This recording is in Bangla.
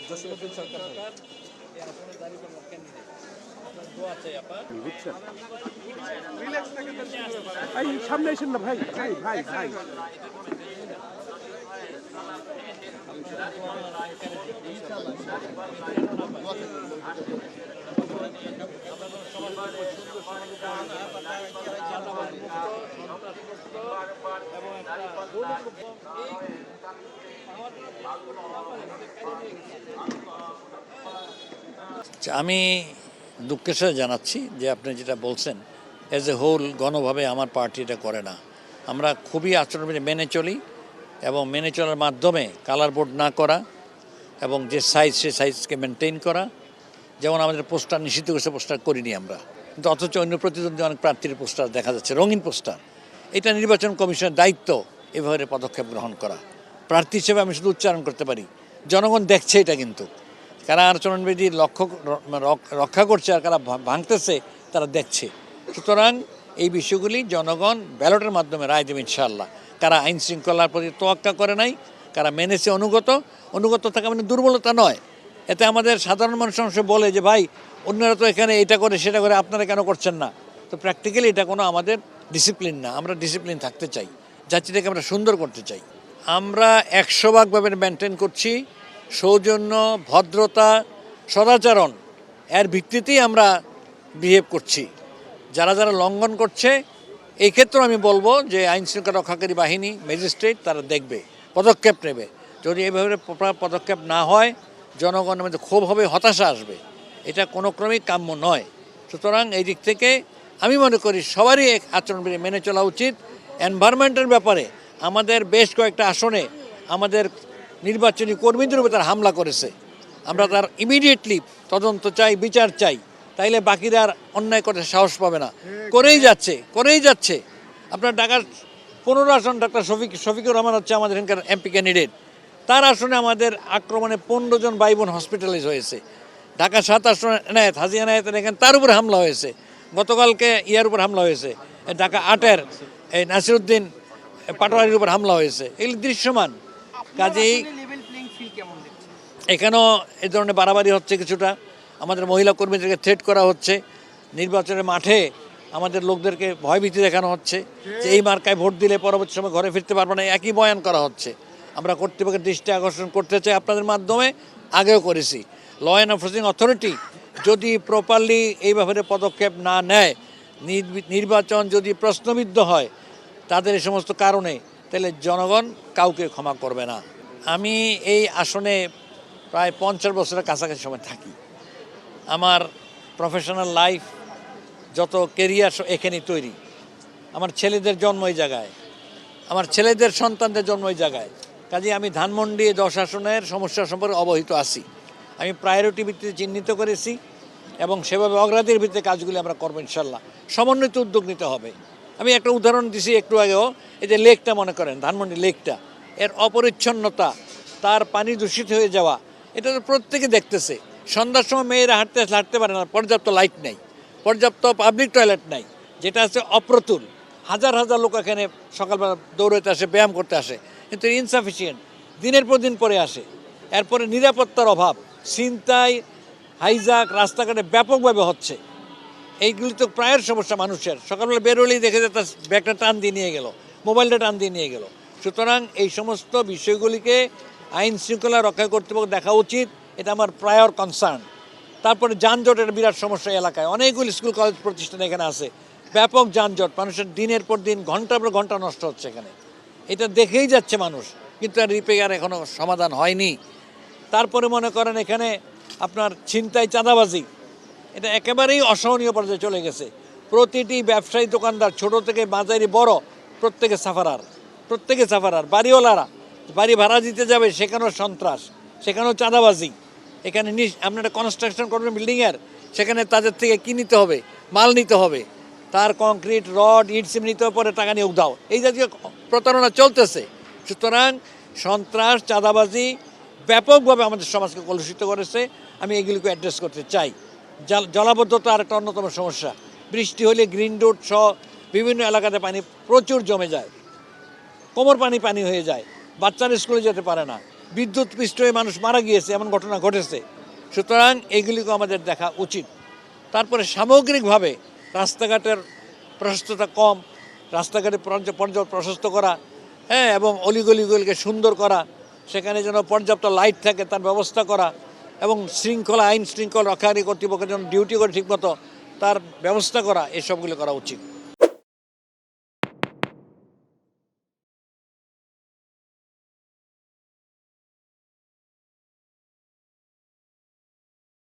জসীমউদ্দিন সরকার এই আসনে দাঁড়িয়ে কোনো ক্যান্ডিডেট আপনার দোয়া চাই আপা বুঝছেন এই সামনে আসেন না ভাই ভাই ভাই ভাই আমি দুঃখের সাথে জানাচ্ছি যে আপনি যেটা বলছেন অ্যাজ এ হোল গণভাবে আমার পার্টি এটা করে না। আমরা খুবই আচরণবিধি মেনে চলি এবং মেনে চলার মাধ্যমে কালার বোর্ড না করা এবং যে সাইজ সে সাইজকে মেনটেন করা। যেমন আমাদের পোস্টার নিষিদ্ধ করেছে, পোস্টার করিনি আমরা, কিন্তু অথচ অন্য প্রতিদ্বন্দ্বী অনেক প্রার্থীর পোস্টার দেখা যাচ্ছে, রঙিন পোস্টার। এটা নির্বাচন কমিশনের দায়িত্ব এভাবে পদক্ষেপ গ্রহণ করা। প্রার্থী হিসেবে আমি শুধু উচ্চারণ করতে পারি, জনগণ দেখছে এটা, কিন্তু কারা আচরণবিধি রক্ষা করছে আর কারা ভাঙতেছে তারা দেখছে। সুতরাং এই বিষয়গুলি জনগণ ব্যালটের মাধ্যমে রায় দেবে ইনশাআল্লাহ। কারা আইন শৃঙ্খলার প্রতি তোয়াক্কা করে নাই, কারা মেনেছে অনুগত থাকা মানে দুর্বলতা নয়। এতে আমাদের সাধারণ মানুষ অংশ বলে যে ভাই অন্যরা তো এখানে এটা করে সেটা করে, আপনারা কেন করছেন না? তো প্র্যাকটিক্যালি এটা কোনো আমাদের ডিসিপ্লিন না। আমরা ডিসিপ্লিন থাকতে চাই, জাতিটাকে আমরা সুন্দর করতে চাই। আমরা 100% মেনটেন করছি। সৌজন্য, ভদ্রতা, সদাচরণ এর ভিত্তিতেই আমরা বিহেভ করছি। যারা যারা লঙ্ঘন করছে এই ক্ষেত্রে আমি বলবো যে আইন শৃঙ্খলা রক্ষাকারী বাহিনী, ম্যাজিস্ট্রেট তারা দেখবে, পদক্ষেপ নেবে। যদি এভাবে পদক্ষেপ না হয় জনগণের মধ্যে ক্ষোভ হবে, হতাশা আসবে। এটা কোনো ক্রমেই কাম্য নয়। সুতরাং এই দিক থেকে আমি মনে করি সবারই এক আচরণবিধি মেনে চলা উচিত। এনভায়রনমেন্টের ব্যাপারে আমাদের বেশ কয়েকটা আসনে আমাদের নির্বাচনী কর্মীদের উপর তার হামলা করেছে। আমরা তার ইমিডিয়েটলি তদন্ত চাই, বিচার চাই, তাইলে বাকিরা আর অন্যায় করতে সাহস পাবে না। করেই যাচ্ছে। আপনার ঢাকার 15 আসন ডাক্তার শফিকুর রহমান হচ্ছে আমাদের এখানকার এমপি ক্যান্ডিডেট। তার আসনে আমাদের আক্রমণে 15 জন ভাই বোন হসপিটালাইজ হয়েছে। ঢাকা 7 আসনে হাজি এনায়েতের এখানে তার উপরে হামলা হয়েছে। গতকালকে ইয়ার উপর হামলা হয়েছে। ঢাকা 8-এর এই নাসিরউদ্দিন পাটোয়ারির উপর হামলা হয়েছে। এগুলি দৃশ্যমান। কাজেই এখানেও এই ধরনের বাড়াবাড়ি হচ্ছে কিছুটা। আমাদের মহিলা কর্মীদেরকে থ্রেট করা হচ্ছে। নির্বাচনের মাঠে আমাদের লোকদেরকে ভয়ভীতি দেখানো হচ্ছে যে এই মার্কায় ভোট দিলে পরবর্তী সময় ঘরে ফিরতে পারবে না, একই বয়ান করা হচ্ছে। আমরা কর্তৃপক্ষের দৃষ্টি আকর্ষণ করতে চাই আপনাদের মাধ্যমে, আগেও করেছি। ল অ্যান্ড এনফোর্সিং অথরিটি যদি প্রপারলি এই ব্যাপারে পদক্ষেপ না নেয়, নির্বাচন যদি প্রশ্নবিদ্ধ হয় তাদের এই সমস্ত কারণে, তাহলে জনগণ কাউকে ক্ষমা করবে না। আমি এই আসনে প্রায় 50 বছরের কাছাকাছি সময় থাকি। আমার প্রফেশনাল লাইফ, যত কেরিয়ার এখানেই তৈরি। আমার ছেলেদের জন্ম এই জায়গায়, আমার ছেলেদের সন্তানদের জন্ম এই জায়গায়। কাজে আমি ধানমন্ডি 10 আসনের সমস্যা সম্পর্কে অবহিত আছি। আমি প্রায়োরিটি ভিত্তিতে চিহ্নিত করেছি এবং সেভাবে অগ্রাধিকার ভিত্তিতে কাজগুলি আমরা করবো ইনশাল্লাহ। সমন্বিত উদ্যোগ নিতে হবে। আমি একটা উদাহরণ দিছি একটু আগেও, এই যে লেকটা মনে করেন, ধানমন্ডি লেকটা, এর অপরিচ্ছন্নতা, তার পানি দূষিত হয়ে যাওয়া, এটা তো প্রত্যেকে দেখতেছে। সন্ধ্যার সময় মেয়েরা হাঁটতে পারে না, পর্যাপ্ত লাইট নেই, পর্যাপ্ত পাবলিক টয়লেট নাই, যেটা আছে অপ্রতুল। হাজার হাজার লোক এখানে সকালবেলা দৌড়াতে আসে, ব্যায়াম করতে আসে, কিন্তু ইনসাফিসিয়েন্ট, দিনের পর দিন পরে আসে। এরপরে নিরাপত্তার অভাব, ছিনতাই, হাইজাক রাস্তাঘাটে ব্যাপকভাবে হচ্ছে। এইগুলি তো প্রায়ের সমস্যা মানুষের। সকালবেলা বেরোলেই দেখে যে তার ব্যাগটা টান দিয়ে নিয়ে গেল, মোবাইলটা টান দিয়ে নিয়ে গেল। সুতরাং এই সমস্ত বিষয়গুলিকে আইন শৃঙ্খলা রক্ষা কর্তৃপক্ষ দেখা উচিত, এটা আমার প্রায়র কনসার্ন। তারপরে যানজটের বিরাট সমস্যা এলাকায়, অনেকগুলি স্কুল কলেজ প্রতিষ্ঠান এখানে আছে, ব্যাপক যানজট, মানুষের দিনের পর দিন ঘন্টার পর ঘন্টা নষ্ট হচ্ছে এখানে। এটা দেখেই যাচ্ছে মানুষ, কিন্তু আর রিপেয়ার এখনও সমাধান হয়নি। তারপরে মনে করেন এখানে আপনার ছিনতাই, চাঁদাবাজি, এটা একেবারেই অসহনীয় পর্যায়ে চলে গেছে। প্রতিটি ব্যবসায়ী দোকানদার, ছোট থেকে মাঝারি বড়, প্রত্যেকে সাফারার। বাড়িওয়ালারা বাড়ি ভাড়া দিতে যাবে, সেখানেও সন্ত্রাস, সেখানেও চাঁদাবাজি। এখানে আপনারা কনস্ট্রাকশন করবেন বিল্ডিংয়ের, সেখানে তাদের থেকে কী নিতে হবে, মাল নিতে হবে, তার কংক্রিট, রড, ইট সিমেন্ট নিতে পরে টাকা নিয়োগ দাও, এই জাতীয় প্রতারণা চলতেছে। সুতরাং সন্ত্রাস, চাঁদাবাজি ব্যাপকভাবে আমাদের সমাজকে কলুষিত করেছে। আমি এগুলিকে অ্যাড্রেস করতে চাই। জলাবদ্ধতা আর একটা অন্যতম সমস্যা। বৃষ্টি হলে গ্রিন রোড সহ বিভিন্ন এলাকাতে পানি প্রচুর জমে যায়, কোমর পানি হয়ে যায়, বাচ্চারা স্কুলে যেতে পারে না। বিদ্যুৎ পৃষ্ঠ হয়ে মানুষ মারা গিয়েছে, এমন ঘটনা ঘটেছে। সুতরাং এগুলিকে আমাদের দেখা উচিত। তারপরে সামগ্রিকভাবে রাস্তাঘাটের প্রশস্ততা কম, রাস্তাঘাটে পর্যাপ্ত প্রশস্ত করা, হ্যাঁ, এবং অলিগলিগুলিকে সুন্দর করা, সেখানে যেন পর্যাপ্ত লাইট থাকে তার ব্যবস্থা করা, এবং আইন শৃঙ্খলা রক্ষাকারী কর্তৃপক্ষের জন্য ডিউটি করে ঠিকমতো তার ব্যবস্থা করা, এসবগুলো করা উচিত।